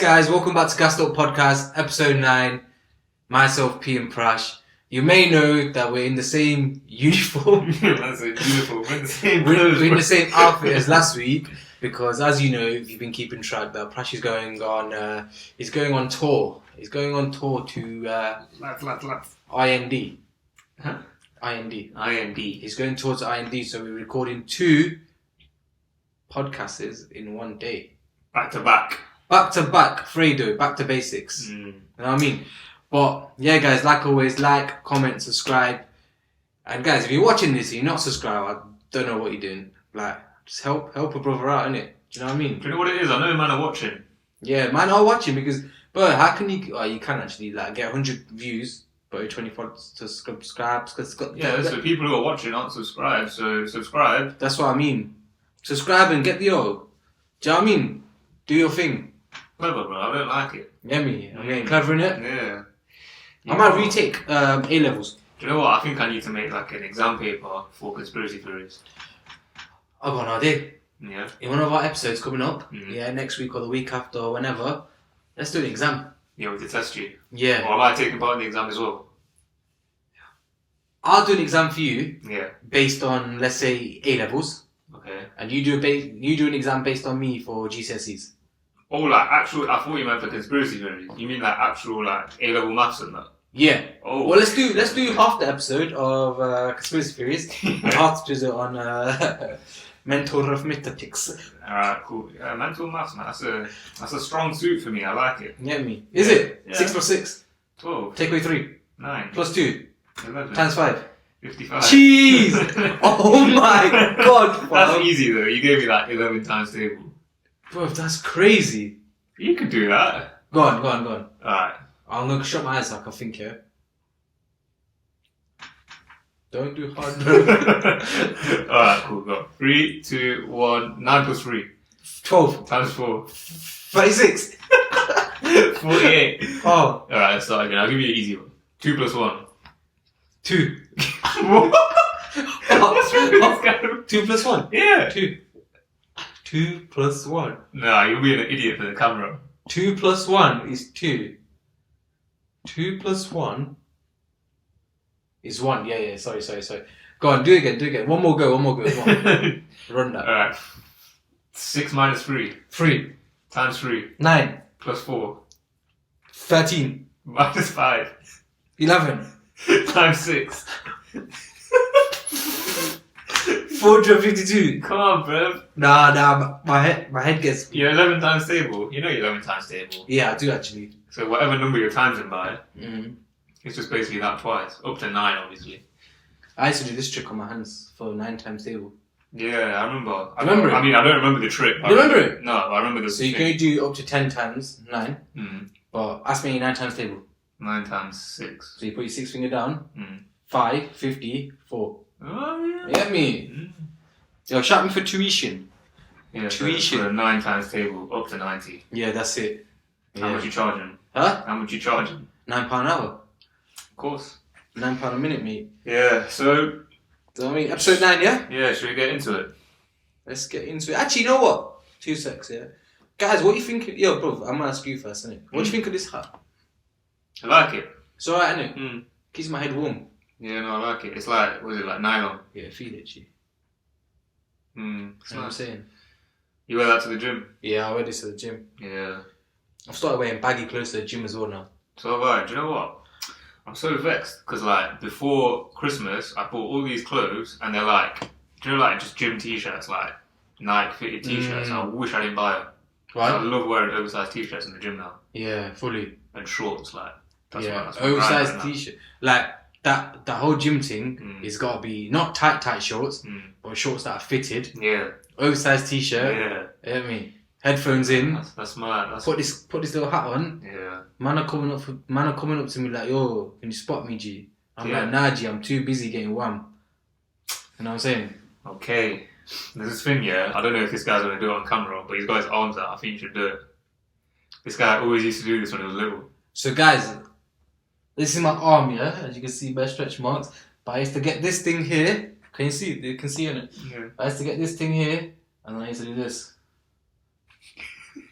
guys, welcome back to Gassed Up Podcast, episode 9. Myself, P and Prash. You may know that we're in the same uniform. That's a uniform. We're in the same We're in the same outfit as last week because, as you know, if you've been keeping track, that Prash is going on. He's going on tour. He's going on tour to Lads. IND. Huh? IND. IND. He's going towards IND, so we're recording 2 podcasts in one day. Back to back. Back to back, Fredo, back to basics. You know what I mean? But yeah, guys, like always, like, comment, subscribe. And guys, if you're watching this and you're not subscribed, I don't know what you're doing. Like, just help a brother out, innit? Do you know what I mean? Do you know what it is? I know man are watching. Yeah, man are watching because, bro, how can you? Oh, you can actually like get 100 views, but 24 to subscribe. Yeah, so people who are watching aren't subscribed, so subscribe. That's what I mean. Subscribe and get the O. Do you know what I mean? Do your thing. Clever, bro. I don't like it. Yeah, me. I'm getting clever in it. Yeah. I might retake A-levels. Do you know what? I think I need to make like an exam paper for conspiracy theories. I've got an idea. Yeah. In one of our episodes coming up, next week or the week after or whenever, let's do an exam. Yeah, we to test you. Yeah. Or am I taking part in the exam as well? I'll do an exam for you. Yeah. Based on, let's say, A-levels. Okay. And you do an exam based on me for GCSEs. Oh, like actual, I thought you meant for conspiracy theories. You mean like actual like A-level maths and that? Yeah. Oh. Well, let's do half the episode of conspiracy theories and half to do it on mental arithmetics. Alright, cool. Mental maths, man. That's a strong suit for me. I like it. You get me? Is it? Yeah. 6 plus 6. 12. Take away 3. 9. Plus 2. 11. Times 5. 55. Jeez! Oh my god, bro. That's easy though. You gave me that 11 times table. Bro, that's crazy. You could do that. Go on. Alright. I'm gonna shut my eyes so I can think here. Don't do hard. Alright, cool. Go. 3, 2, 1. 9 plus 3. 12. Times 4. 36. 48. Oh. Alright, let's start again. I'll give you an easy one. 2 plus 1. 2. What's wrong with this guy? 2 plus 1. Yeah. 2. 2 plus 1. Nah, you'll be an idiot for the camera. 2 plus 1 is 2. 2 plus 1 is 1. Yeah. Sorry. Go on, do it again. One more go. Come on. Run that. Alright. 6 minus 3. 3. Times 3. 9. Plus 4. 13. Minus 5. 11. Times 6. 452. Come on, bruv. Nah, my head gets... You're 11 times table. You know you're 11 times table. Yeah, I do actually. So whatever number you're timesing by, Mm-hmm. it's just basically that twice. Up to 9, obviously. I used to do this trick on my hands for 9 times table. Yeah, I remember. Remember it? I mean, I don't remember the trick. You remember it? No, I remember the So you can only do up to 10 times 9, but ask me 9 times table. 9 times 6. So you put your 6 finger down, Mm. 5, 50, 4. Oh, yeah. You get me? Yo, shout me for tuition. Yeah, Tuition. for a 9 times table, up to 90. Yeah, that's it. How much you charging? Huh? How much you charging? £9 an hour. Of course. £9 a minute, mate. Yeah, so... So, I mean, episode 9, yeah? Yeah, should we get into it? Let's get into it. Actually, you know what? 2 secs, yeah? Guys, what do you think... Yo, bro, I'm gonna ask you first, innit? What do you think of this hat? I like it. It's alright, innit? Mm. Keeps my head warm. Yeah, no, I like it. It's like, what is it, like nylon? Yeah, feel it, G. It's You know what I'm nice. saying? You wear that to the gym? Yeah, I wear this to the gym. Yeah. I've started wearing baggy clothes to the gym as well now. So have I. Do you know what? I'm so vexed because like before Christmas, I bought all these clothes and they're like, do you know like just gym t-shirts, like Nike fitted t-shirts. I wish I didn't buy them. Right? I love wearing oversized t-shirts in the gym now Yeah, fully. and shorts. Like that's Yeah, that's oversized right now. t-shirt. Like that whole gym thing is gotta be not tight shorts, but shorts that are fitted. Yeah. Oversized t-shirt. Yeah. You know what I mean? Headphones in. That's mad. That's Put this little hat on. yeah. Man are coming up to me like, yo, can you spot me, G? I'm Yeah. like, nah, G, I'm too busy getting wham. You know what I'm saying? Okay. There's this thing, yeah. I don't know if this guy's gonna do it on camera, but he's got his arms out. I think you should do it. This guy always used to do this when he was little. So guys, this is my arm, yeah? As you can see by stretch marks. But I used to get this thing here. Can you see? You can see on it. Yeah. I used to get this thing here, and then I used to do this.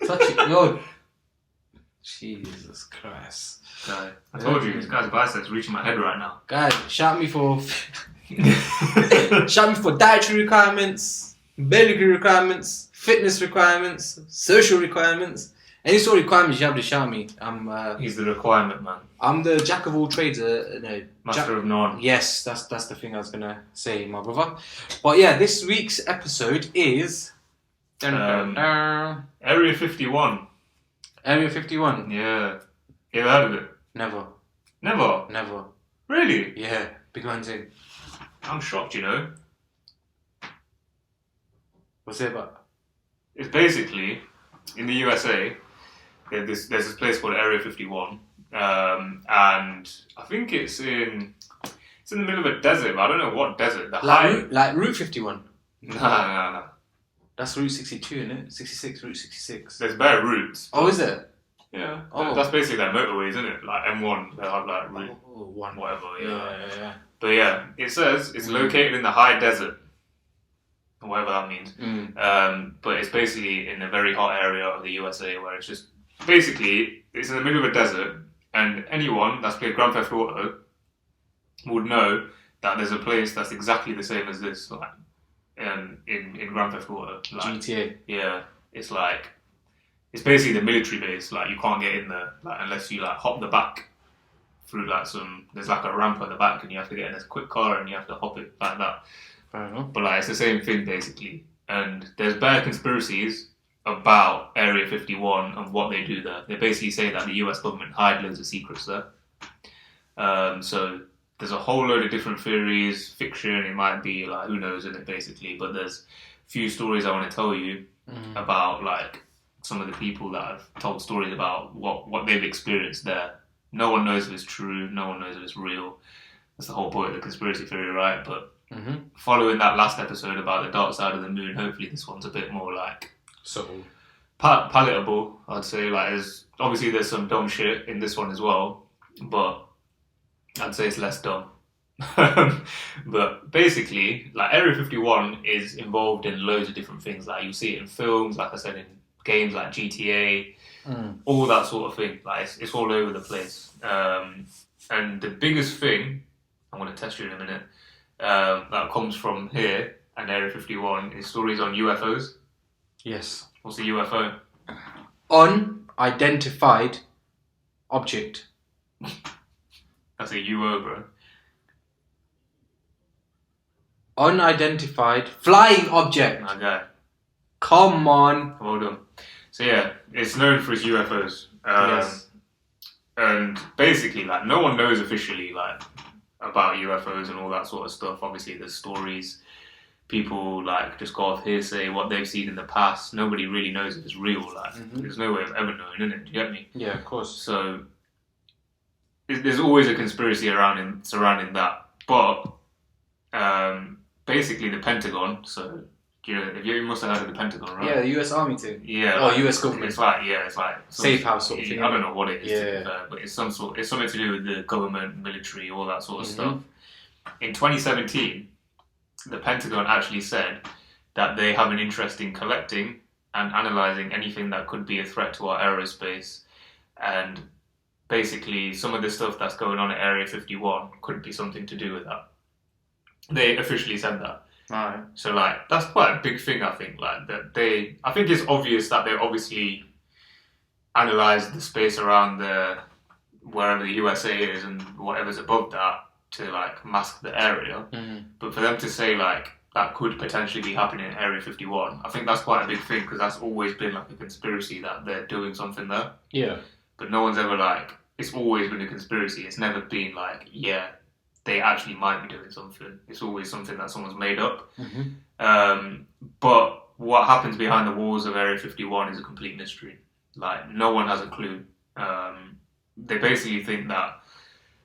Touch it, yo. Jesus Christ. Guy, I told you, this guy's biceps reaching my head right now. Guys, shout me for dietary requirements, belly requirements, fitness requirements, social requirements. Any sort of requirements you have to shout me. He's the requirement man. I'm the jack of all trades. Master of none. Yes, that's the thing I was gonna say, my brother. But yeah, this week's episode is Area 51. Area 51. Yeah. You ever heard of it? Never. Never? Really? Yeah, big man's in. I'm shocked, you know. What's it about? It's basically, in the USA, there's this place called Area 51. And I think it's in the middle of a desert, but I don't know what desert. Like Route 51? No. That's Route 62, isn't it? 66, Route 66. There's bare routes. Oh, is it? Yeah. Oh. That's basically like motorways, isn't it? Like M1, they have like route one. Whatever, yeah. Yeah. But yeah, it says it's located in the high desert. Whatever that means. But it's basically in a very hot area of the USA where it's just... Basically, it's in the middle of a desert, and anyone that's played Grand Theft Auto would know that there's a place that's exactly the same as this, like, in Grand Theft Auto. Like, GTA. Yeah. It's basically the military base. Like, you can't get in there unless you like hop the back through like there's like a ramp at the back, and you have to get in a quick car and you have to hop it like that. Fair enough. But like, it's the same thing basically. And there's bad conspiracies about Area 51 and what they do there. They basically say that the US government hide loads of secrets there. So there's a whole load of different theories, fiction, it might be like, who knows in it basically, but there's a few stories I want to tell you about like some of the people that have told stories about what they've experienced there. No one knows if it's true, no one knows if it's real. That's the whole point of the conspiracy theory, right? But following that last episode about the dark side of the moon, hopefully this one's a bit more like palatable, I'd say. Like, there's some dumb shit in this one as well, but I'd say it's less dumb. But basically, like, Area 51 is involved in loads of different things. Like, you see it in films, like I said, in games like GTA, all that sort of thing. Like, it's all over the place. And the biggest thing, I'm going to test you in a minute, that comes from here and Area 51 is stories on UFOs. Yes. What's a UFO? Unidentified object. That's a UO, bro. Unidentified flying object. My guy. Come on. Well done. So yeah, it's known for its UFOs. Yes. And basically, like, no one knows officially, like, about UFOs and all that sort of stuff. Obviously, there's stories. People, like, just go off hearsay, what they've seen in the past. Nobody really knows if it's real. Like, there's no way of ever knowing, innit? Do you get me? Yeah, of course. So, there's always a conspiracy surrounding that. But, basically, the Pentagon, so... You must have heard of the Pentagon, right? Yeah, the US Army thing. Yeah. Oh, US government. It's like safe house sort of thing. I don't know what it is, yeah. But it's something to do with the government, military, all that sort of stuff. In 2017, the Pentagon actually said that they have an interest in collecting and analysing anything that could be a threat to our aerospace. And basically, some of the stuff that's going on at Area 51 could be something to do with that. They officially said that. Right. So, like, that's quite a big thing, I think. Like, I think it's obvious that they obviously analysed the space around wherever the USA is and whatever's above that to, like, mask the area. But for them to say, like, that could potentially be happening in Area 51, I think that's quite a big thing, because that's always been, like, a conspiracy that they're doing something there. Yeah. But no one's ever, like, it's always been a conspiracy. It's never been, like, yeah, they actually might be doing something. It's always something that someone's made up. But what happens behind the walls of Area 51 is a complete mystery. Like, no one has a clue. They basically think that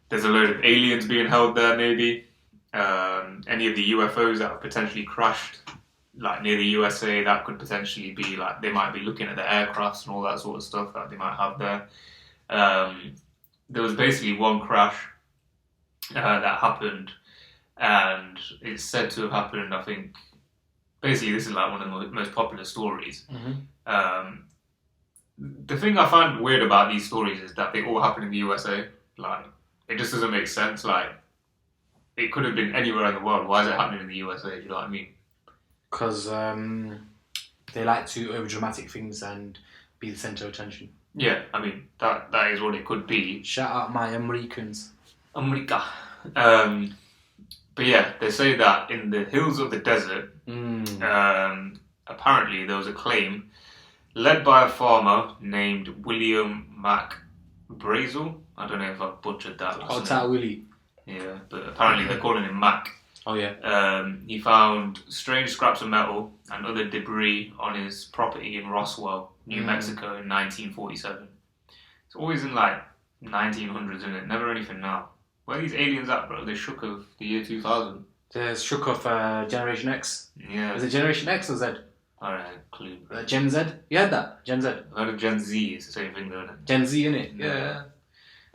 there's a load of aliens being held there, maybe. Any of the UFOs that have potentially crashed, like, near the USA, that could potentially be, like, they might be looking at the aircrafts and all that sort of stuff that they might have there. There was basically one crash that happened, and it's said to have happened, I think, basically this is like one of the most popular stories. the thing I find weird about these stories is that they all happen in the USA. Like, it just doesn't make sense. Like, it could have been anywhere in the world. Why is it happening in the USA? Do you know what I mean? Because they like to over dramatic things and be the centre of attention. Yeah, I mean, that is what it could be. Shout out my Americans. America. But yeah, they say that in the hills of the desert, apparently there was a claim led by a farmer named William MacBrazel. I don't know if I butchered that last name. Willie. Yeah, but apparently they're calling him Mac. Oh yeah. He found strange scraps of metal and other debris on his property in Roswell, New Mexico in 1947. It's always in like 1900s, isn't it? Never anything now. Where are these aliens at, bro? They shook of the year 2000. They're shook off Generation X. Yeah. Is it Generation X or Z? Alright, clue. Gen Z? You had that? Gen Z. I've heard of Gen Z, it's the same thing, though, isn't it? Gen Z, innit? Yeah.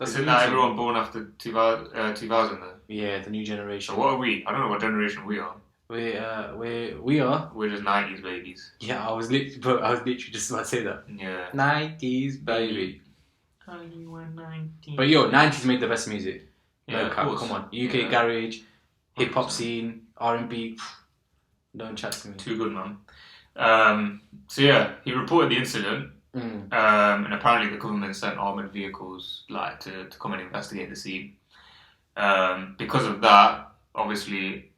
Isn't that everyone born after 2000 though? Yeah, the new generation. So what are we? I don't know what generation we are. We are. We're just 90s babies. Yeah, I was literally just about to say that. Yeah. 90s baby. You were 90s. But yo, 90s made the best music. Yeah, no cap, come on. UK garage, hip hop scene, R&B. Don't chat to me. Too good, man. So yeah, he reported the incident, and apparently the government sent armored vehicles like to come and investigate the scene. Because of that, obviously,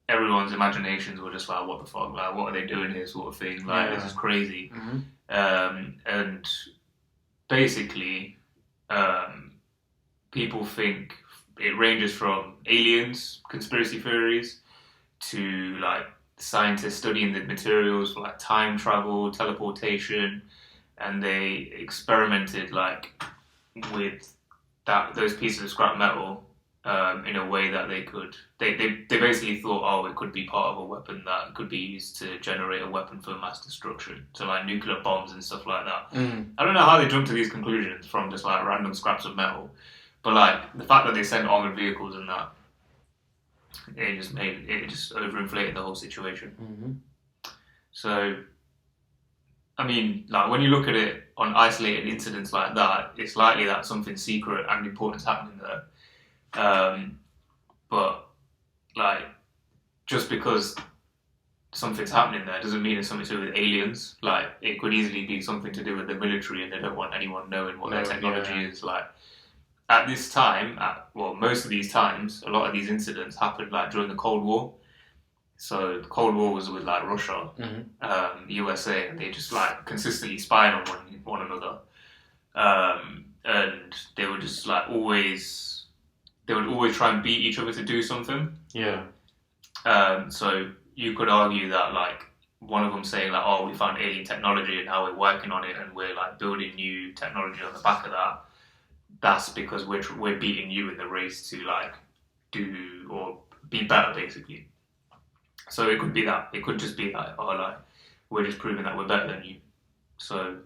everyone's imaginations were just like, "What the fuck? Like, what are they doing here?" Sort of thing. Like, this is crazy. And basically, people think it ranges from aliens, conspiracy theories, to like scientists studying the materials for like time travel, teleportation, and they experimented like with those pieces of scrap metal in a way that they could. They basically thought, oh, it could be part of a weapon that could be used to generate a weapon for mass destruction, so like nuclear bombs and stuff like that. I don't know how they jumped to these conclusions from just like random scraps of metal, but like the fact that they sent armored vehicles and that. It just overinflated the whole situation. So, I mean, like when you look at it on isolated incidents like that, it's likely that something secret and important is happening there. But like, just because something's happening there doesn't mean it's something to do with aliens. Like, it could easily be something to do with the military, and they don't want anyone knowing what their technology is. Like. At this time, most of these times, a lot of these incidents happened like during the Cold War. So the Cold War was with like Russia, USA, and they just like consistently spying on one another. And they would just like always try and beat each other to do something. Yeah. So you could argue that like one of them saying like, oh, we found alien technology and now we're working on it and we're like building new technology on the back of that. That's because we're beating you in the race to like do or be better, basically. So it could be that. It could just be like, oh, like we're just proving that we're better than you. So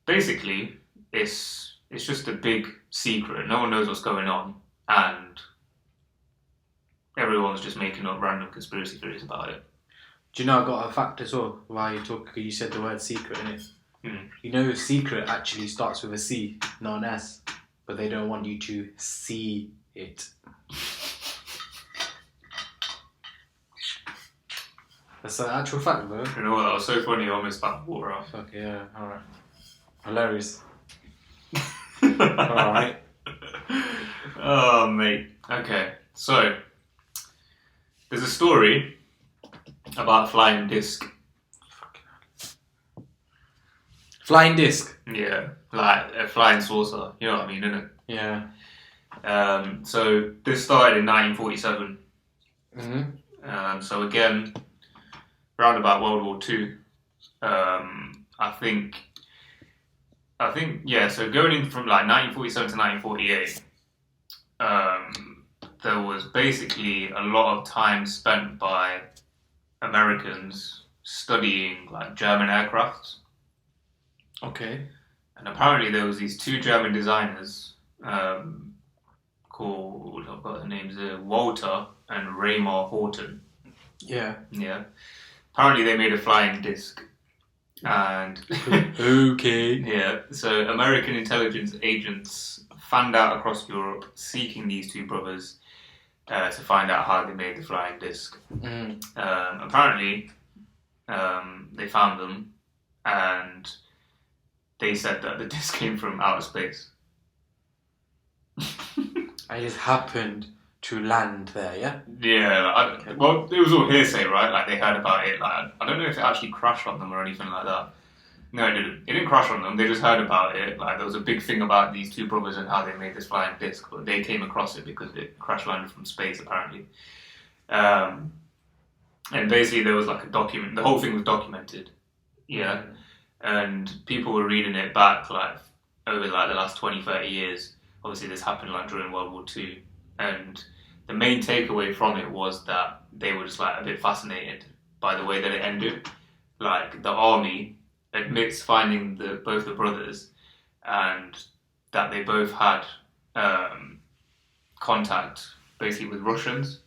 basically, it's just a big secret. No one knows what's going on, and everyone's just making up random conspiracy theories about it. Do you know I got a fact as well? While you talk, you said the word secret in it. You know, secret actually starts with a C, not an S, but they don't want you to see it. That's an actual fact, bro. You know what? That was so funny. I almost spat water out. Fuck yeah! All right, hilarious. All right. Oh mate. Okay, so there's a story about a flying disc. Flying disc. Yeah, like a flying saucer. You know what I mean, innit? Yeah. So this started in 1947. So again, round about World War II. I think. Yeah. So going in from like 1947 to 1948, there was basically a lot of time spent by Americans studying like German aircraft. Okay. And apparently there was these two German designers called, I've got their names here, Walter and Raymar Horten. Yeah. Yeah. Apparently they made a flying disc. And okay. yeah, so American intelligence agents fanned out across Europe seeking these two brothers to find out how they made the flying disc. Apparently, they found them, and they said that the disc came from outer space. I just happened to land there, yeah? Yeah, well, it was all hearsay, right? Like, they heard about it. Like, I don't know if it actually crashed on them or anything like that. No, it didn't. It didn't crash on them. They just heard about it. Like, there was a big thing about these two brothers and how they made this flying disc, but they came across it because it crash landed from space, apparently. And basically, there was like a document. The whole thing was documented. Yeah. And people were reading it back, like, over like the last 20, 30 years. Obviously, this happened like during World War II. And the main takeaway from it was that they were just like a bit fascinated by the way that it ended. Like, the army admits finding both the brothers, and that they both had contact basically with Russians.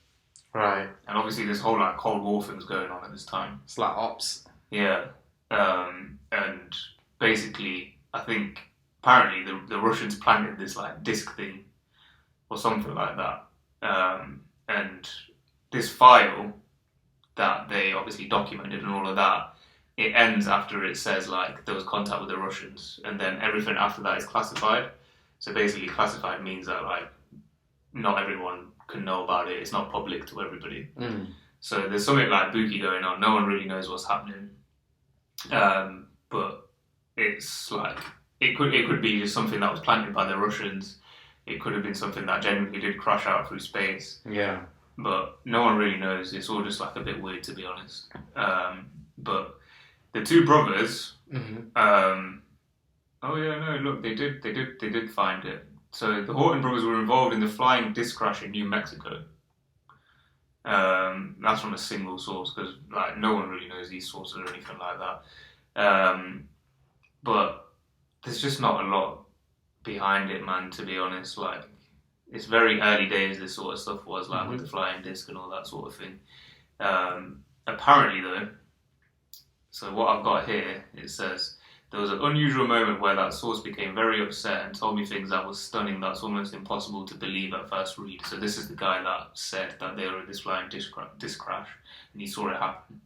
Right. And obviously this whole like Cold War thing was going on at this time. It's like ops. Yeah. And basically, I think apparently the Russians planted this like disc thing or something like that. And this file that they obviously documented and all of that, it ends after it says like there was contact with the Russians, and then everything after that is classified. So basically, classified means that like not everyone can know about it. It's not public to everybody. So there's something like booky going on. No one really knows what's happening. But it's like it could be just something that was planted by the Russians. It could have been something that genuinely did crash out through space. Yeah. But no one really knows. It's all just like a bit weird, to be honest. But the two brothers. Oh yeah, no. Look, they did find it. So the Horten brothers were involved in the flying disc crash in New Mexico. That's from a single source because like no one really knows these sources or anything like that. But there's just not a lot behind it, man. To be honest, like it's very early days. This sort of stuff was like with the flying disc and all that sort of thing. Apparently, though. So what I've got here, it says, there was an unusual moment where that source became very upset and told me things that was stunning that's almost impossible to believe at first read. So this is the guy that said that they were in this flying disc crash and he saw it happen.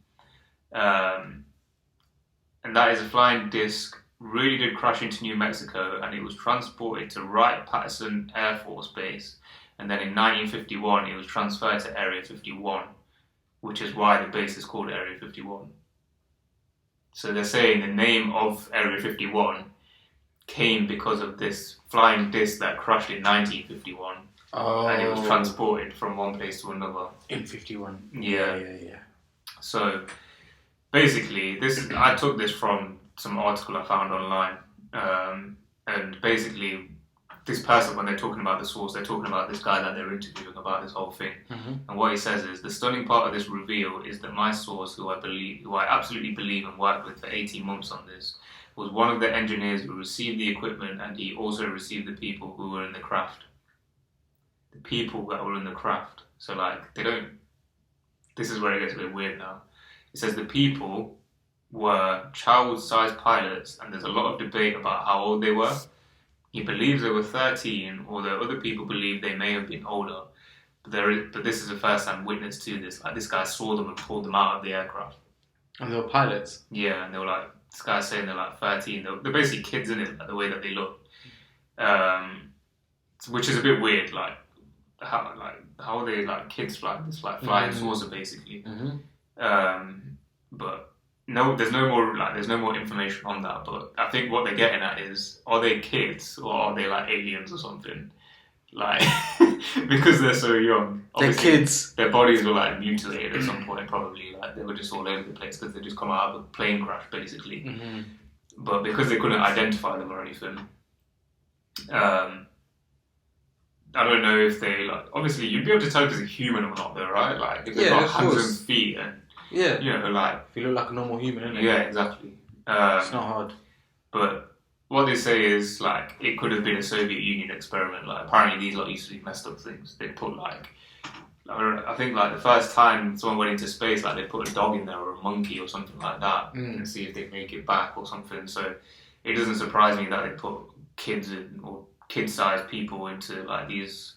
And that is a flying disc really did crash into New Mexico, and it was transported to Wright-Patterson Air Force Base. And then in 1951, it was transferred to Area 51, which is why the base is called Area 51. So they're saying the name of Area 51 came because of this flying disc that crashed in 1951. Oh. And it was transported from one place to another. In 51. Yeah. So basically, I took this from some article I found online. And basically, this person, when they're talking about the source, they're talking about this guy that they're interviewing about this whole thing. And what he says is, the stunning part of this reveal is that my source, who I absolutely believe and worked with for 18 months on this, was one of the engineers who received the equipment, and he also received the people who were in the craft. The people that were in the craft. So like, this is where it gets a bit weird now. It says the people were child-sized pilots, and there's a lot of debate about how old they were. He believes they were 13, although other people believe they may have been older. But this is a first-hand witness to this. Like, this guy saw them and pulled them out of the aircraft. And they were pilots? Yeah, and they were like, this guy's saying they're like 13. They're basically kids, in it, like, the way that they look. Which is a bit weird, like, how are they like kids flying this like flying saucer basically? But no, there's no more information on that. But I think what they're getting at is, are they kids or are they like aliens or something? Like, because they're so young. They're kids. Their bodies were like mutilated at some point, probably. Like they were just all over the place because they just come out of a plane crash, basically. But because they couldn't identify them or anything, I don't know if they like. Obviously, you'd be able to tell if it's a human or not, though, right? Like if they've got hands and feet and you know, like if you look like a normal human, isn't it? Yeah, exactly. It's not hard. But what they say is like it could have been a Soviet Union experiment. Like apparently these lot used to be messed up things. They put like I think like the first time someone went into space, like they put a dog in there or a monkey or something like that, and see if they make it back or something. So it doesn't surprise me that they put kids in or kid-sized people into like these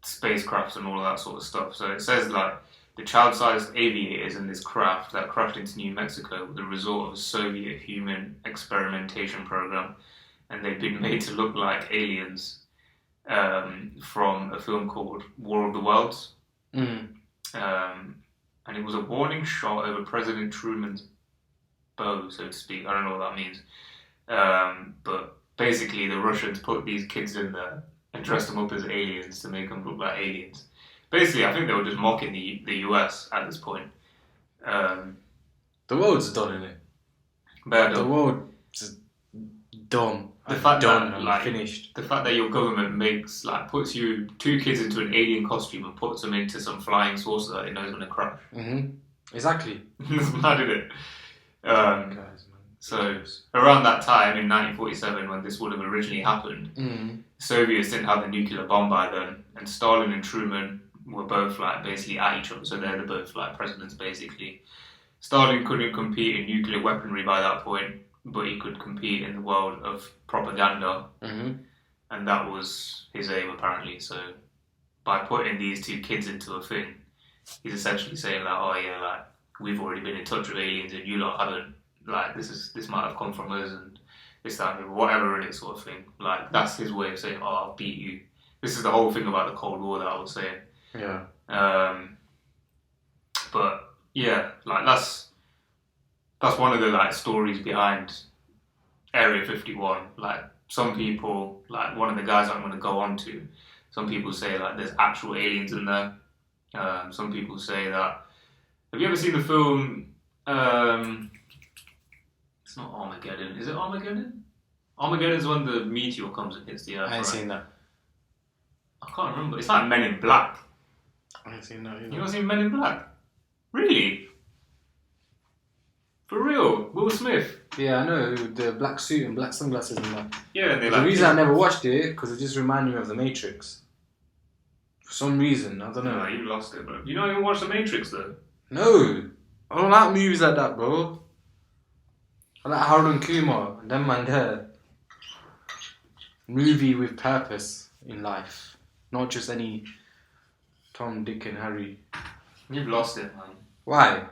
spacecrafts and all of that sort of stuff. So it says like the child-sized aviators in this craft that crashed into New Mexico were the result of a Soviet human experimentation program, and they've been made to look like aliens from a film called War of the Worlds. And it was a warning shot over President Truman's bow, so to speak. I don't know what that means. But basically the Russians put these kids in there and dressed them up as aliens to make them look like aliens. Basically, I think they were just mocking the US at this point. The world's done, innit? The world's dumb. The fact done that, and like, finished. The fact that your government puts you 2 kids into an alien costume and puts them into some flying saucer that it knows is going to crash. Exactly. It's mad, isn't it? So around that time in 1947, when this would have originally happened, Soviets didn't have the nuclear bomb by then, and Stalin and Truman were both like basically at each other. So they're both like presidents basically. Stalin couldn't compete in nuclear weaponry by that point, but he could compete in the world of propaganda, and that was his aim apparently. So by putting these 2 kids into a thing, he's essentially saying like, oh yeah, like we've already been in touch with aliens and you lot haven't. Like this might have come from us and this, that, and whatever it is, sort of thing. Like that's his way of saying, oh, I'll beat you. This is the whole thing about the Cold War that I was saying. Yeah. But yeah, like that's one of the like stories behind Area 51. Like some people, like one of the guys I'm going to go on to, some people say like there's actual aliens in there. Some people say that. Have you ever seen the film? It's not Armageddon. Is it Armageddon? Armageddon's when the meteor comes and hits the Earth. I ain't seen that. I can't remember. It's like Men in Black. I ain't seen that either. You not seen Men in Black? Really? For real? Will Smith? Yeah, I know, the black suit and black sunglasses and that. Yeah, and they The reason I never watched it, because it just reminded me of The Matrix. For some reason, I don't know. No, you lost it, bro. You don't even watch The Matrix, though? No! I don't like movies like that, bro. I like Harold and Kumar, and them man there. Movie with purpose in life. Not just any Tom, Dick and Harry. You've lost it, man. Why?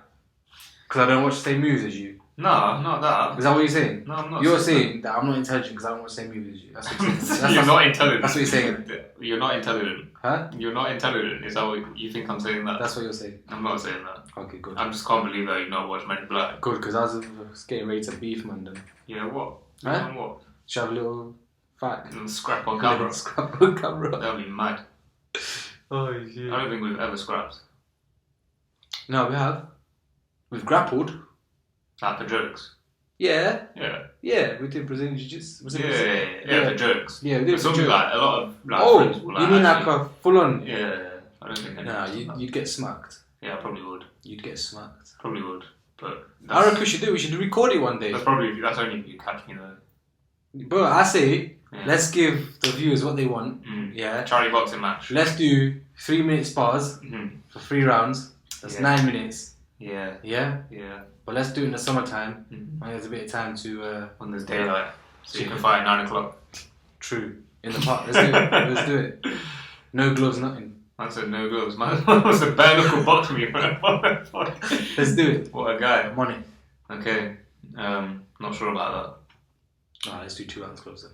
Because I don't watch the same movies as you. No, not that. Is that what you're saying? No, I'm not. You're saying that I'm not intelligent because I don't watch the same movies as you. That's what you're saying. You're not intelligent. That's what you're saying. You're not intelligent. Huh? You're not intelligent. Is that what you think I'm saying that? That's what you're saying. I'm not saying that. Okay, good. I just can't believe that you've not watched Men in Black. Good, because I was getting ready to beef, man. Then. Yeah, what? Huh? On what? Should I have a little fight? And scrap on camera. Scrap on camera. That'd be mad. Oh, shit. I don't think we've ever scrapped. No, we have. We've grappled. Like for jokes. Yeah. Yeah. Yeah, we did Brazilian Jiu-Jitsu. Yeah, for jokes. Yeah, we did but for something jokes. like a lot of like Oh, friends will, like, you mean actually, like a full-on? Yeah, I don't think. No, you'd get smacked. Yeah, I probably would. You'd get smacked. Probably would, but I reckon we should record it one day. That's only if you catch me though. But I say, Yeah. let's give the viewers what they want. Yeah. Charlie boxing match. Let's do 3 minute spars for 3 rounds. That's 9 minutes. Yeah. Yeah? Yeah. But let's do it in the summertime when there's a bit of time to... when there's daylight. So you can fight at 9 o'clock. True. In the park. Let's do it. Let's do it. No gloves, nothing. I said no gloves. Man was a bare knuckle box me when I Let's do it. What a guy. I'm on it. Okay. Not sure about Alright, let's do 2 ounce gloves then.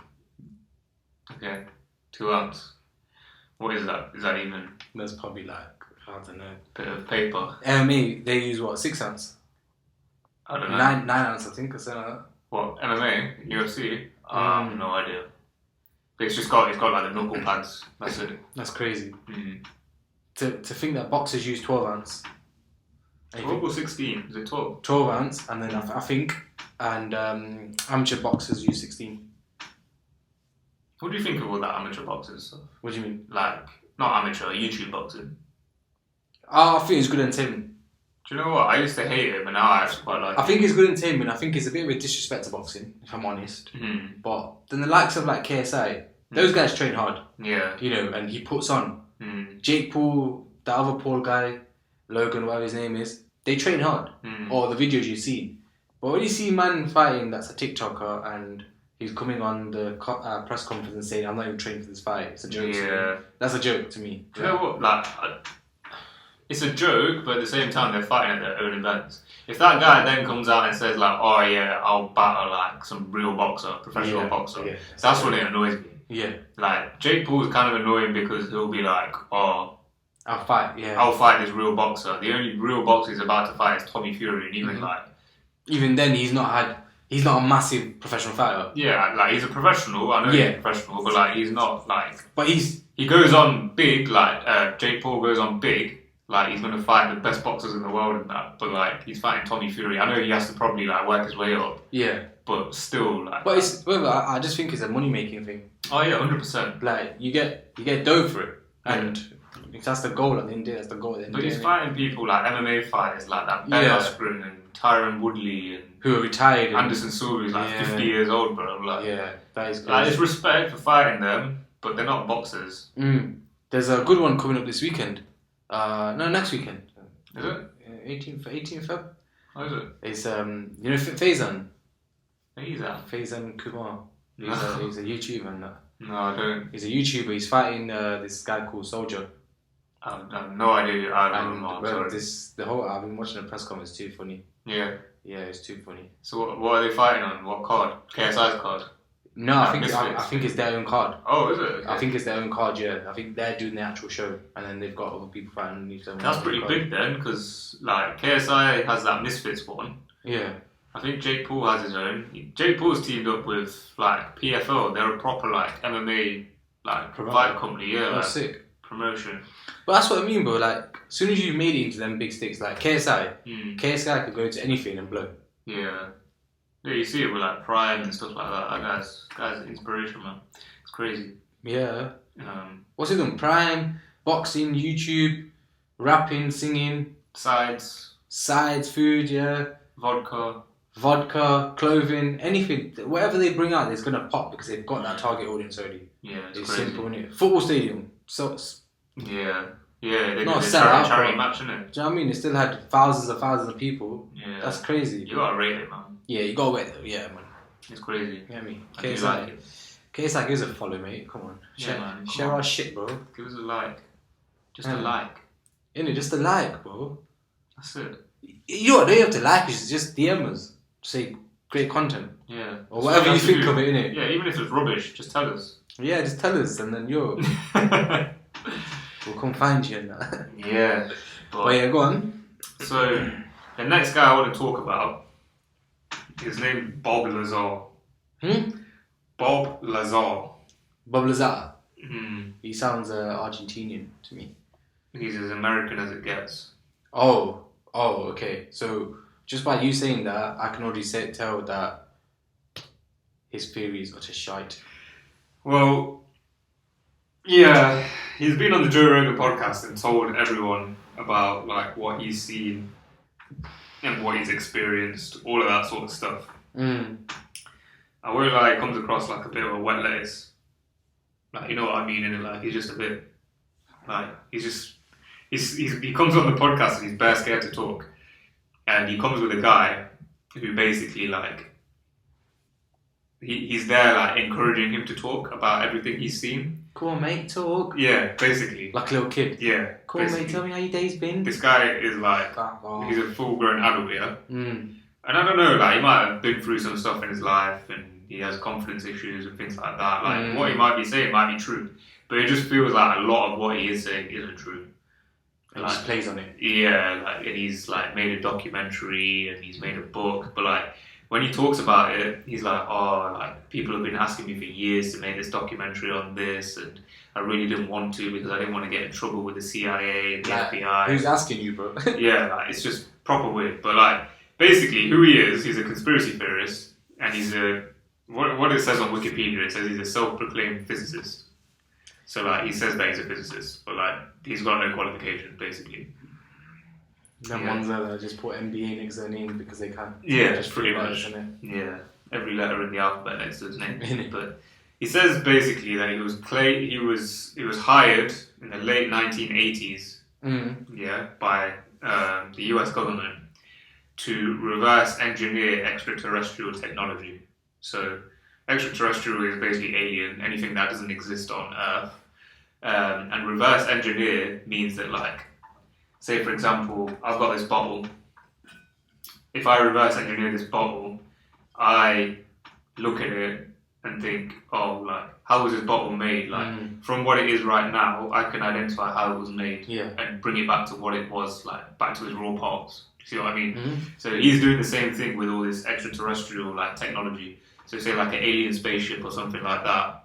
that. Okay. 2 ounce. What is that? Is that even? That's probably like, I don't know. Bit of paper. MMA, they use what, 6 ounce? I don't know. 9 ounce, I think, or something like that. What, MMA? UFC? I have no idea. But it's got like the knuckle pads. That's it. That's crazy. To think that boxers use 12 ounce. 12 or 16? Is it 12? 12 ounce, and then I think, and amateur boxers use 16. What do you think of all that amateur boxing stuff? What do you mean? Like, not amateur, YouTube boxing. I think it's good entertainment. Do you know what? I used to hate it, but now I actually quite like it. I think it's good entertainment. I think it's a bit of a disrespect to boxing, if I'm honest. But then the likes of like KSI, Those guys train hard. Yeah. You know, and he puts on. Jake Paul, the other Paul guy, Logan, whatever his name is, they train hard. Or the videos you see. But when you see man fighting that's a TikToker and he's coming on the press conference and saying, I'm not even trained for this fight, it's a joke to me. That's a joke to me. Do you know what? Like, it's a joke, but at the same time, they're fighting at their own events. If that guy then comes out and says, like, oh yeah, I'll battle like some real boxer, professional boxer, that's when it annoys me. Yeah. Like, Jake Paul's kind of annoying because he'll be like, oh, I'll fight this real boxer. The only real boxer he's about to fight is Tommy Fury, and even then, he's not a massive professional fighter. Yeah, like, he's a professional, I know he's a professional, but like, he's not like... But he goes on big, like, Jake Paul goes on big, like, he's going to fight the best boxers in the world and that, but like, he's fighting Tommy Fury. I know he has to probably like work his way up. Yeah. But still, like... But I just think it's a money-making thing. Oh yeah, 100%. Like, you get dough for it, and that's the goal at the end of the day, that's the goal at the end of the day. But he's fighting people like MMA fighters, like that Ben Askren and Tyron Woodley and... Who are retired. Anderson Silva is like 50 years old, bro. Like, that is crazy. Like, there's respect for fighting them, but they're not boxers. There's a good one coming up this weekend. No, next weekend. Is it? 18th Feb. How is it? It's you know Faizan. Faizan Kumar. He's a YouTuber and that. No, I don't. He's a YouTuber. He's fighting this guy called Soldier. I have no idea. I don't know. I've been watching the press conference. It's too funny. Yeah. Yeah, it's too funny. So what are they fighting on? What card? KSI's card? No, I think it's their own card. Oh, is it? Okay. I think it's their own card, yeah. I think they're doing the actual show, and then they've got other people fighting underneath them. That's pretty big then, because like KSI has that Misfits one. Yeah. I think Jake Paul has his own. Jake Paul's teamed up with like PFL. They're a proper like MMA like fight company. Yeah, like, sick promotion. But that's what I mean, bro. Like, as soon as you made it into them big sticks, like KSI could go into anything and blow. Yeah. Yeah, you see it with like Prime and stuff like that. That guy's inspiration, man. It's crazy. Yeah. What's he doing? Prime, boxing, YouTube, rapping, singing, sides, food, yeah. Vodka, clothing, anything. Whatever they bring out, it's gonna pop because they've got that target audience already. Yeah, it's simple, isn't it? Football stadium, so. Yeah, they not did a charity match, innit? Do you know what I mean? It still had thousands of people. Yeah. That's crazy. You gotta rate it, man. Yeah, you gotta rate it, yeah, man. It's crazy. You know what I mean? KSI, give us a follow, mate. Come on. Share our shit, bro. Give us a like. Just a like. Innit? Just a like, bro. That's it. You don't have to like us, just DM us. Say great content. Yeah. Or whatever you think of it, innit? Yeah, even if it's rubbish, just tell us. Yeah, just tell us, and then we'll come find you and that. Yeah. But yeah, go on. So, the next guy I want to talk about, his name Bob Lazar. Bob Lazar. Bob Lazar? He sounds Argentinian to me. He's as American as it gets. Oh, okay. So, just by you saying that, I can already tell that his theory is utter shite. Well, yeah, he's been on the Joe Rogan podcast and told everyone about like what he's seen and what he's experienced, all of that sort of stuff. I won't lie, it comes across like a bit of a wet lettuce. Like, you know what I mean? And like, he's just a bit like he comes on the podcast and he's bare scared to talk, and he comes with a guy who basically like. He's there, like, encouraging him to talk about everything he's seen. Come on, mate, talk. Yeah, basically. Like a little kid. Yeah. Come on, mate, tell me how your day's been. This guy is like, he's a full-grown adult, yeah? And I don't know, like, he might have been through some stuff in his life, and he has confidence issues and things like that. Like, what he might be saying might be true, but it just feels like a lot of what he is saying isn't true. And like, just plays on it. Yeah, like, and he's, like, made a documentary, and he's made a book, but, like, when he talks about it, he's like, like, people have been asking me for years to make this documentary on this, and I really didn't want to because I didn't want to get in trouble with the CIA and the FBI. Who's asking you, bro? Yeah, like, it's just proper weird. But, like, basically, who he is, he's a conspiracy theorist, and he's what it says on Wikipedia, it says he's a self-proclaimed physicist. So, like, he says that he's a physicist, but, like, he's got no qualifications, basically. Them ones that just put MBA next to their name because they can. Yeah, just pretty much. Yeah, every letter in the alphabet next to his name. But he says basically that he was hired in the late 1980s, by the US government to reverse engineer extraterrestrial technology. So extraterrestrial is basically alien, anything that doesn't exist on Earth. And reverse engineer means that, like, say for example, I've got this bottle. If I reverse engineer this bottle, I look at it and think, oh, like, how was this bottle made? Like, from what it is right now, I can identify how it was made and bring it back to what it was, like, back to its raw parts. See what I mean? So he's doing the same thing with all this extraterrestrial, like, technology. So say like an alien spaceship or something like that.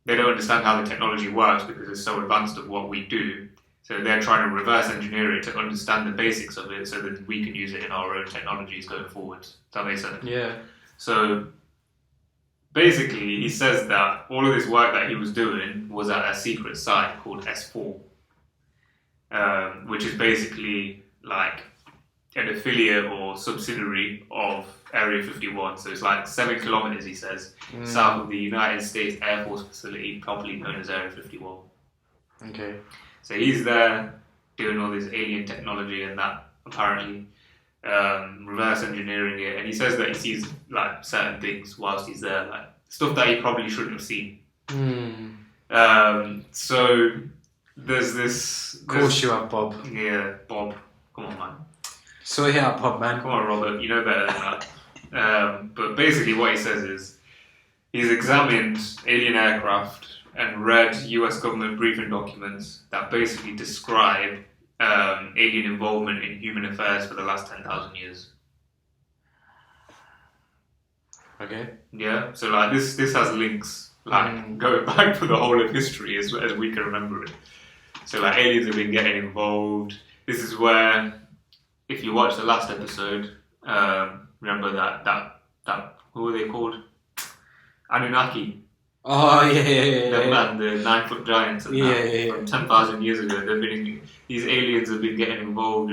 They don't understand how the technology works because it's so advanced of what we do. So they're trying to reverse engineer it to understand the basics of it so that we can use it in our own technologies going forward. Does that make sense? Yeah. So basically, he says that all of this work that he was doing was at a secret site called S4, which is basically like an affiliate or subsidiary of Area 51. So it's like 7 kilometers, he says, south of the United States Air Force facility, properly known as Area 51. Okay. So he's there doing all this alien technology and that, apparently, reverse engineering it. And he says that he sees like certain things whilst he's there, like stuff that he probably shouldn't have seen. So there's this... Of course you have, Bob. Yeah, Bob. Come on, man. So yeah, Bob, man. Come on, Robert. You know better than that. But basically what he says is he's examined alien aircraft and read US government briefing documents that basically describe alien involvement in human affairs for the last 10,000 years. Okay. Yeah, so like this has links like going back for the whole of history as we can remember it. So like aliens have been getting involved. This is where, if you watch the last episode, remember that who were they called? Anunnaki. Oh yeah. The 9-foot giants and from 10,000 years ago. These aliens have been getting involved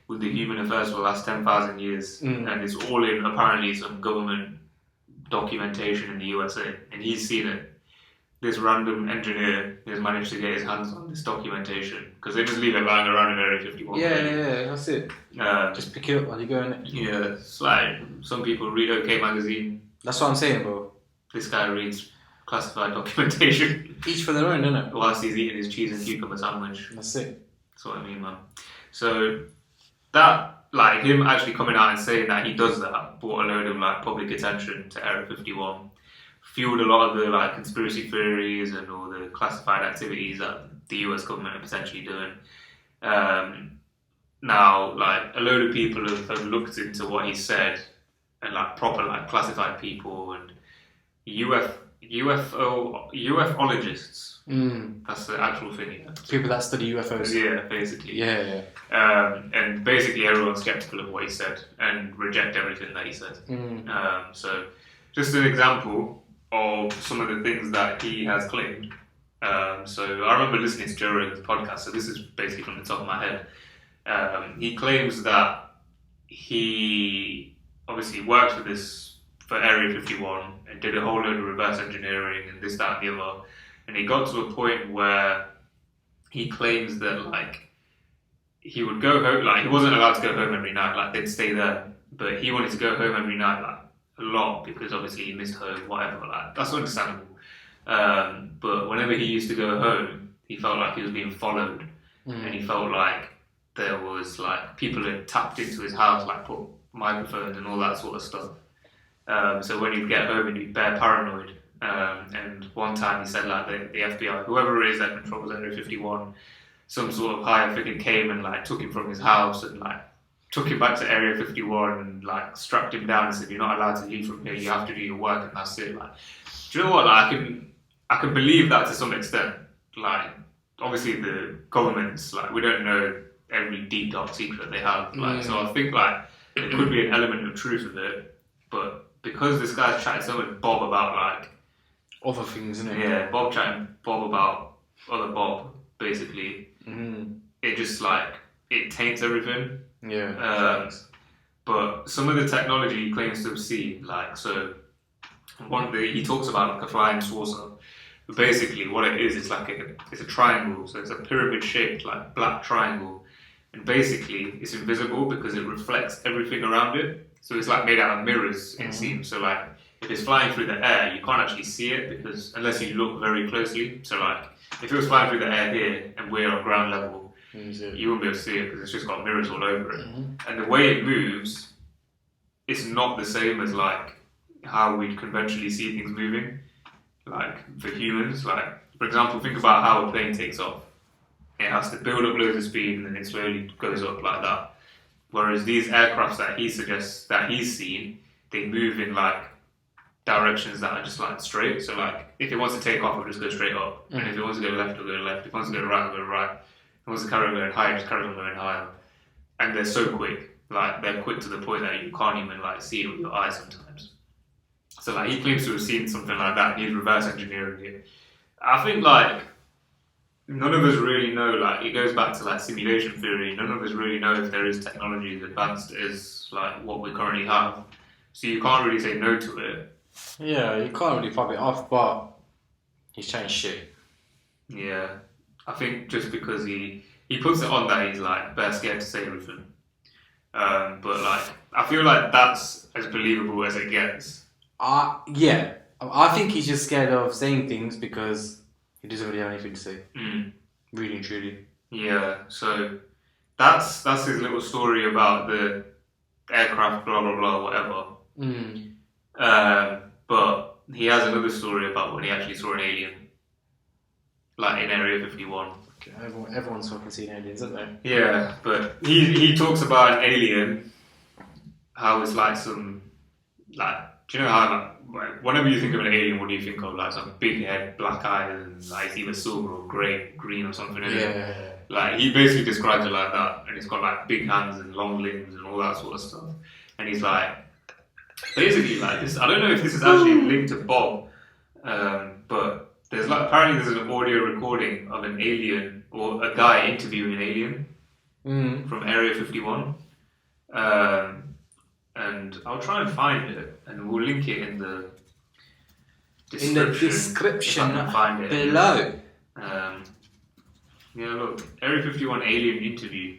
with the human affairs for the last 10,000 years, and it's all in apparently some government documentation in the USA, and he's seen it. This random engineer has managed to get his hands on this documentation because they just leave it lying around in Area 51. Yeah, that's it. Just pick it up while you go in it. Yeah, it's like some people read OK Magazine. That's what I'm saying, bro. This guy reads classified documentation. Each for their own, innit? Whilst he's eating his cheese and cucumber sandwich. That's it. That's what I mean, man. So that, like, him actually coming out and saying that he does that brought a load of like public attention to Area 51. Fueled a lot of the like conspiracy theories and all the classified activities that the US government are potentially doing. Now, like, a load of people have looked into what he said, and like proper like classified people and UFOlogists. That's the actual thing. Yeah. People that study UFOs. Yeah, basically. Yeah. And basically everyone's skeptical of what he said and reject everything that he said. So, just an example of some of the things that he has claimed. So I remember listening to Joe Rogan's podcast, so this is basically from the top of my head. He claims that he obviously worked for Area 51 and did a whole load of reverse engineering and this, that and the other. And he got to a point where he claims that like he would go home, like he wasn't allowed to go home every night, like they'd stay there, but he wanted to go home every night, like a lot, because obviously he missed home, whatever, like that's understandable. But whenever he used to go home, he felt like he was being followed, and he felt like there was like people had tapped into his house, like put microphones and all that sort of stuff. So when he'd get home, he'd be bare paranoid. And one time he said like the FBI, whoever it is that controls Area 51, some sort of higher figure came and like took him from his house and like took him back to Area 51 and like strapped him down and said, "You're not allowed to leave from here. You have to do your work," and that's it. Like, do you know what? Like, I can believe that to some extent. Like, obviously the governments, like, we don't know every deep dark secret they have. Like, so I think like there could be an element of truth with it, but because this guy's chatting so much Bob about like other things, isn't it? Yeah, Bob chatting Bob about other Bob, basically. It just like it taints everything. Yeah. But some of the technology he claims to have seen, like, so He talks about like a flying saucer. But basically, what it is, it's a triangle. So it's a pyramid-shaped, like black triangle, and basically it's invisible because it reflects everything around it. So it's like made out of mirrors, it seems. So like if it's flying through the air, you can't actually see it because unless you look very closely. So like if it was flying through the air here and we're on ground level, you wouldn't be able to see it because it's just got mirrors all over it. And the way it moves, it's not the same as like how we'd conventionally see things moving. Like for humans, like for example, think about how a plane takes off. It has to build up loads of speed and then it slowly goes up like that. Whereas these aircrafts that he suggests that he's seen, they move in like directions that are just like straight. So like if it wants to take off, it'll just go straight up. And if it wants to go left, it'll go left. If it wants to go right, it'll go right. If it wants to carry on going higher, just carry on going higher. And they're so quick. Like they're quick to the point that you can't even like see it with your eyes sometimes. So like he claims to have seen something like that and he's reverse engineering it. I think like none of us really know, like it goes back to like simulation theory, none of us really know if there is technology as advanced as like what we currently have. So you can't really say no to it. Yeah, you can't really pop it off, but he's trying shit. Yeah. I think just because he puts it on that he's like best scared to say everything. But like I feel like that's as believable as it gets. Yeah. I think he's just scared of saying things because he doesn't really have anything to say. Really and truly. Yeah, so that's his little story about the aircraft, blah blah blah, whatever. But he has another story about when he actually saw an alien, like in Area 51. Okay, everyone's fucking seen aliens, isn't they? Yeah, but he talks about an alien, how it's like some like. Do you know how like whenever you think of an alien, what do you think of? Like some big head, black eyes, and like it's either silver or green or something. Yeah. Like he basically describes it like that, and it's got like big hands and long limbs and all that sort of stuff. And he's like, basically like this. I don't know if this is actually linked to Bob, but there's like apparently there's an audio recording of an alien or a guy interviewing an alien from Area 51. And I'll try and find it, and we'll link it in the description below. Yeah, look, Area 51 alien interview,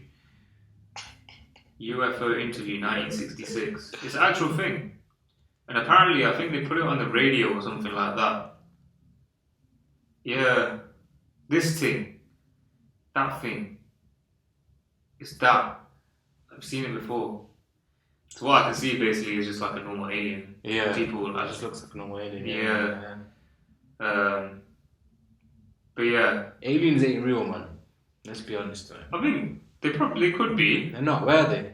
UFO interview 1966. It's an actual thing, and apparently I think they put it on the radio or something like that. Yeah, this thing, that thing, it's that. I've seen it before. So what I can see basically is just like a normal alien. Yeah. People like, it just looks like a normal alien. Yeah. But yeah. Aliens ain't real, man. Let's be honest, man. I mean, they probably could be. They're not. Where are they?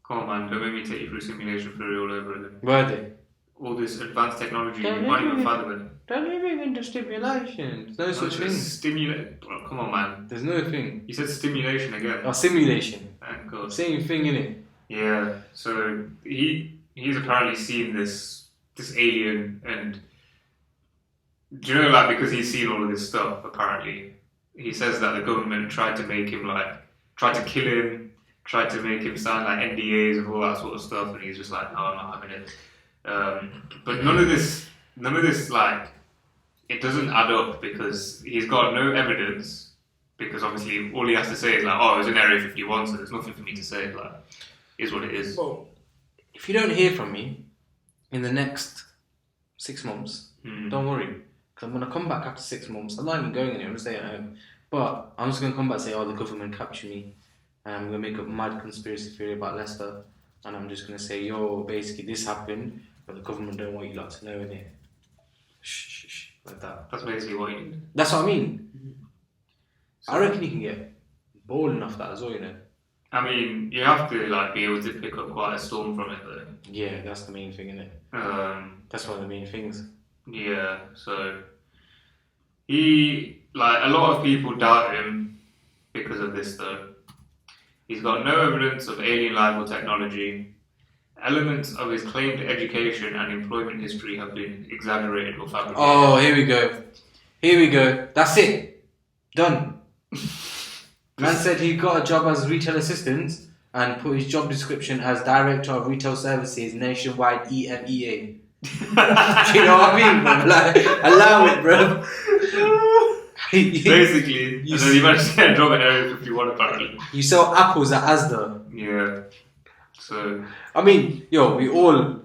Come on, man. Don't make me take you through simulation theory all over again. Where are they? All this advanced technology, you can't even fathom it. Don't even into stimulation. There's no such thing. Bro, come on, man. There's no thing. You said stimulation again. Oh, simulation. Thank God. Same thing, innit? Yeah, so he's apparently seen this alien, and do you know, like, because he's seen all of this stuff, apparently, he says that the government tried to make him, like, tried to kill him, tried to make him sign, like, NDAs and all that sort of stuff, and he's just like, no, I'm not having it. But none of this, like, it doesn't add up, because he's got no evidence, because obviously all he has to say is, like, oh, it was in Area 51, so there's nothing for me to say, like, is what it is. Well, if you don't hear from me in the next 6 months, don't worry. Because I'm going to come back after 6 months. I'm not even going anywhere. I'm just staying at home. But I'm just going to come back and say, oh, the government captured me. And I'm going to make a mad conspiracy theory about Leicester. And I'm just going to say, yo, basically this happened, but the government don't want you lot to know, innit? Shh, shh, shh. Like that. That's basically what you did. That's what I mean. So, I reckon you can get bold enough that as well, you know. I mean, you have to like be able to pick up quite a storm from it, though. Yeah, that's the main thing, isn't it? That's one of the main things. Yeah, so he, like, a lot of people doubt him because of this, though. He's got no evidence of alien life or technology. Elements of his claimed education and employment history have been exaggerated or fabricated. Oh, here we go. Here we go. That's it. Done. Man said he got a job as retail assistant and put his job description as Director of Retail Services Nationwide EMEA. Do you know what I mean, bro? Like, allow it, bro. Basically, and then you managed to get a job at Area 51 apparently. You sell apples at Asda. Yeah. So. I mean, yo, we all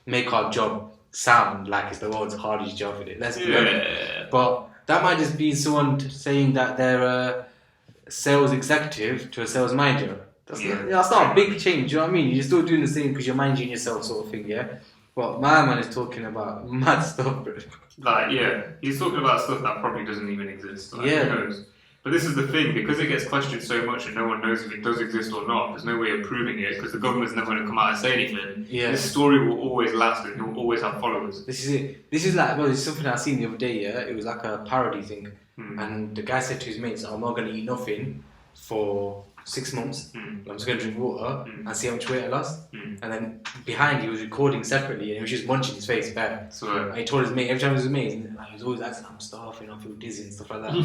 make our job sound like it's the world's hardest job in it. Let's be honest. But that might just be someone saying that they're a sales executive to a sales manager. That's not a big change, you know what I mean? You're still doing the same because you're managing yourself sort of thing, yeah? But my man is talking about mad stuff, bro. Like, yeah, he's talking about stuff that probably doesn't even exist. Like, yeah. Who knows? But this is the thing, because it gets questioned so much and no one knows if it does exist or not, there's no way of proving it because the government's never going to come out and say anything. Yeah. This story will always last and it will always have followers. This is it. This is like, well, it's something I seen the other day, yeah? It was like a parody thing. And the guy said to his mates, I'm not going to eat nothing for 6 months. I'm just going to drink water and see how much weight I lost. And then behind he was recording separately and he was just munching his face back. So, and he told his mate, every time he was with me, he was always asking, I'm starving, I feel dizzy and stuff like that.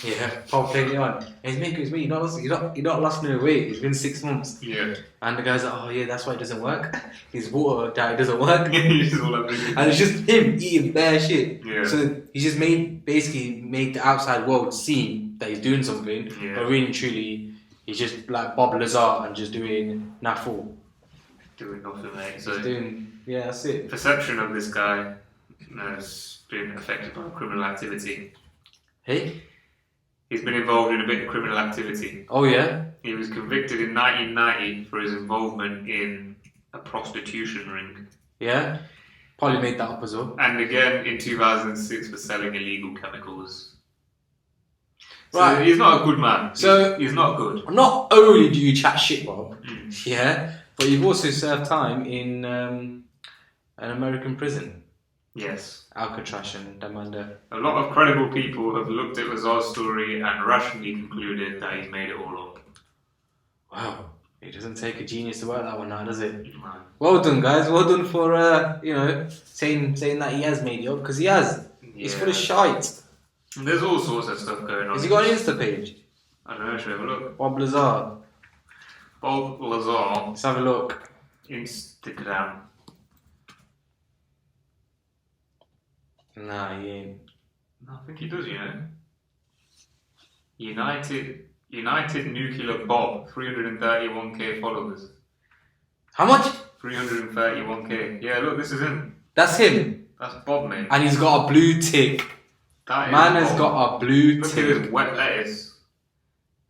Yeah, Paul playing it on. And his mate goes, mate, you're not lost no weight, it's been 6 months. Yeah. And the guy's like, oh yeah, that's why it doesn't work. His water diet doesn't work. And it's just him eating bare shit. Yeah. So he just made the outside world see that he's doing something, but really and truly, he's just like Bob Lazar and just doing naffle. Doing nothing, mate. So that's it. Perception of this guy has been affected by criminal activity. Hey? He's been involved in a bit of criminal activity. Oh yeah? He was convicted in 1990 for his involvement in a prostitution ring. Yeah? Probably made that up as well. And again in 2006 for selling illegal chemicals. So right. He's not a good man. So he's not good. Not only do you chat shit, Bob, yeah, but you've also served time in an American prison. Yes. Alcatraz and Damanda. A lot of credible people have looked at Lazar's story and rationally concluded that he's made it all up. Wow. It doesn't take a genius to work that one out, does it? No. Well done, guys. Well done for, saying that he has made it up, because he has. Yeah. He's full of shite. There's all sorts of stuff going on. Has he got an Insta page? I don't know, should we have a look? Bob Lazar. Bob Lazar. Let's have a look. Instagram. Nah, he ain't. No, I think he does, you know. United Nuclear Bob, 331k followers. How much? 331k. Yeah, look, this is him. That's him. That's Bob, mate. And he's got a blue tick. Man has got a blue tick. Look at his wet lettuce.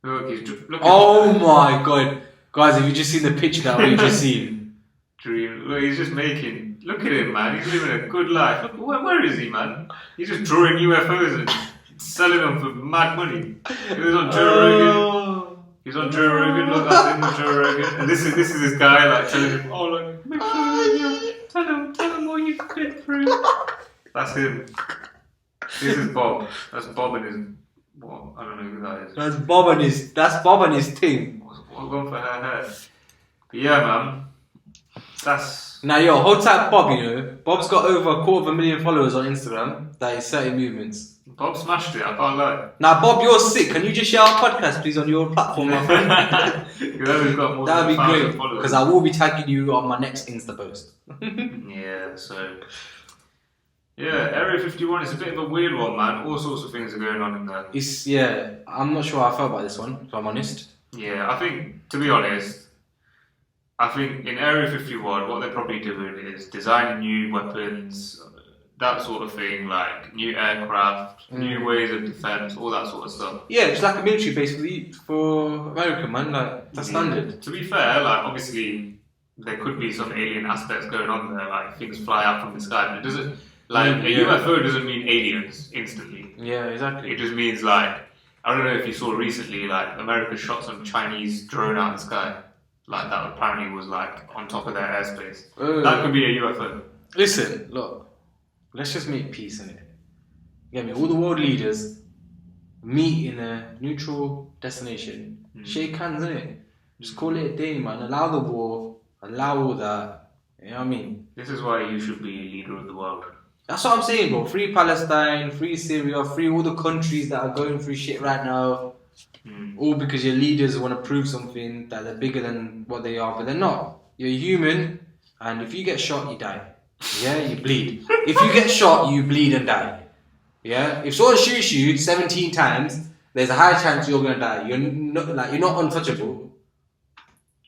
Look, he's just. Oh my god. Guys, have you just seen the picture that we've just seen? Dream. Look, he's just making. Look at him, man. He's living a good life. Look, where is he, man? He's just drawing UFOs and selling them for mad money. He was on Joe Rogan. He's on Joe Rogan. Look, that's him on Joe Rogan. And this is this guy like telling him, oh, like, make sure you tell him what you've been through. That's him. This is Bob. That's Bob and his. What? I don't know who that is. That's Bob and his team. What's going for her hair? But yeah, man. That's. Now, yo, hold tight, Bob. You know, Bob's got over 250,000 followers on Instagram. That is 30 movements. Bob smashed it. I can't lie. Now, Bob, you're sick. Can you just share our podcast, please, on your platform, my friend? That'd be great. Because I will be tagging you on my next Insta post. Yeah. So. Yeah, Area 51 is a bit of a weird one, man. All sorts of things are going on in there. I'm not sure how I felt about this one, if I'm honest. Yeah, I think, to be honest, in Area 51, what they're probably doing is designing new weapons, that sort of thing, like new aircraft, new ways of defence, all that sort of stuff. Yeah, it's like a military base for America, man. Like, that's standard. To be fair, like, obviously, there could be some alien aspects going on there, like things fly out from the sky, but it doesn't. Like, a UFO doesn't mean aliens instantly. Yeah, exactly. It just means, like, I don't know if you saw recently, like, America shot some Chinese drone out of the sky. Like, that apparently was, like, on top of their airspace. That could be a UFO. Listen, look, let's just make peace in it. You get me? All the world leaders meet in a neutral destination. Shake hands, innit? Just call it a day, man. Allow the war, allow all that. You know what I mean? This is why you should be a leader of the world. That's what I'm saying, bro. Free Palestine, free Syria, free all the countries that are going through shit right now. All because your leaders want to prove something that they're bigger than what they are, but they're not. You're human, and if you get shot, you die. yeah, you bleed. If you get shot, you bleed and die. Yeah? If someone shoots you 17 times, there's a high chance you're gonna die. You're not untouchable.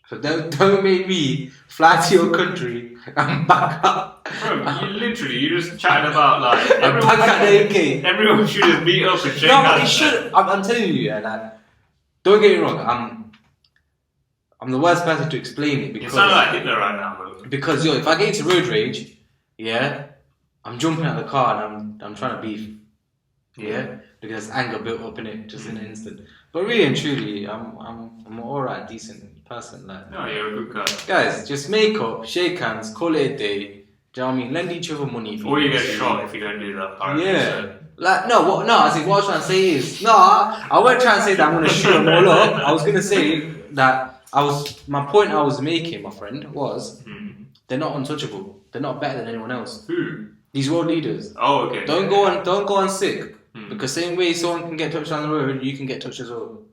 So don't make me fly to your country and back up. Bro, you just chatting about like everyone should just meet up and shake No, but hands. you should. I'm telling you, yeah, like, don't get me wrong. I'm the worst person to explain it because You sound like Hitler right now, bro. Because if I get into road rage, yeah, I'm jumping out of the car and I'm trying to beef, yeah, because anger built up in it just in an instant. But really and truly, I'm an alright, decent person. Like, No, you're a good guy. guys, just make up, shake hands, call it a day. Do you know what I mean? Lend each other money. Or you get shot if you don't do that. Apparently, Yeah. So. Like, no, I think what I was trying to say is, I wasn't trying to say that I'm going to shoot them all up. I was going to say that my point I was making, my friend, was they're not untouchable. They're not better than anyone else. Who? These world leaders. Oh, okay. Don't go on sick. Because same way someone can get touched on the road, you can get touched as well.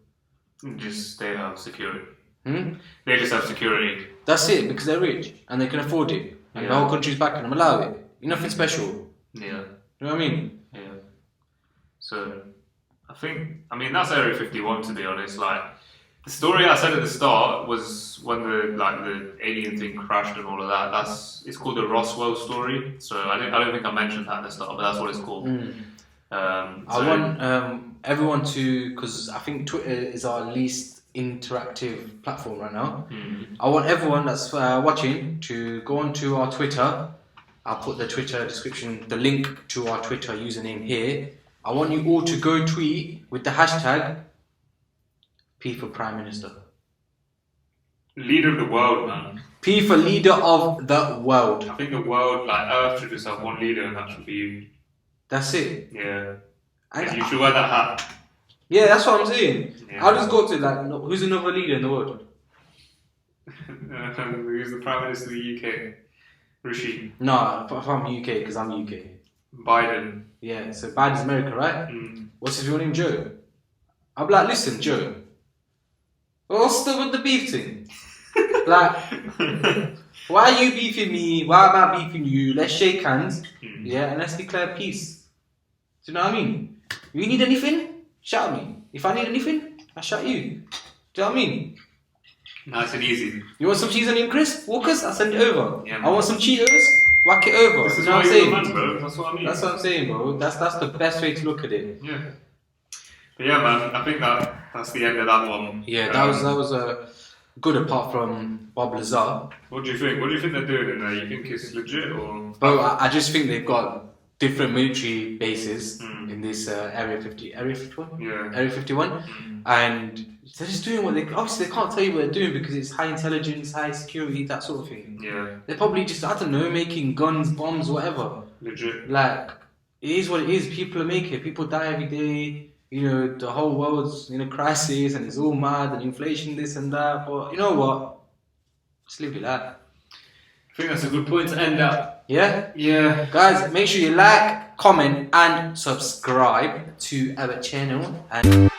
Just they have security. Hmm? They just have security. That's it, because they're rich and they can afford it. And the whole country's backing them, allow it. You're nothing special. Yeah. You know what I mean? Yeah. So, I mean, that's Area 51 to be honest. Like, the story I said at the start was when the alien thing crashed and all of that. It's called the Roswell story. So I don't think I mentioned that at the start, but that's what it's called. I want everyone to, because I think Twitter is our least interactive platform right now. I want everyone that's watching to go onto our Twitter. I'll put the Twitter description, the link to our Twitter username here. I want you all to go tweet with the hashtag P for Prime Minister. Leader of the world, man. P for leader of the world. I think the world, like Earth, should just have one leader, and that should be you. That's it. Yeah. And you should wear that hat. Yeah, that's what I'm saying. Yeah. I'll just go to who's another leader in the world? Who's the Prime Minister of the UK? Rishi. No, from UK, because I'm UK. Biden. Yeah, so Biden's America, right? What's his real name? Joe. I'm like, listen, Joe. What's with the beef thing? Like, why are you beefing me? Why am I beefing you? Let's shake hands, yeah, and let's declare peace. Do you know what I mean? You need anything? Shout at me. If I need anything, I shout you. Do you know what I mean? Nice and easy. You want some cheese onion crisp? Walkers? I'll send it over. Yeah, I want some Cheetos? Whack it over. This is you know what I'm you're saying? man, bro. That's what I mean. That's what I'm saying, bro. That's the best way to look at it. Yeah. But yeah, man, I think that's the end of that one. Yeah, that was good apart from Bob Lazar. What do you think? What do you think they're doing in there? You think it's legit or? Bro, I just think they've got different military bases in this Area 51? Yeah. Area 51. And they're just doing what obviously they can't tell you what they're doing because it's high intelligence, high security, that sort of thing. Yeah. They're probably just, I don't know, making guns, bombs, whatever. Legit. Like, it is what it is. People are making it. People die every day. You know, the whole world's in a crisis and it's all mad and inflation, this and that. But you know what? Just leave it like that. I think that's a good point to end up. Yeah? Yeah. Guys, make sure you like, comment and subscribe to our channel. And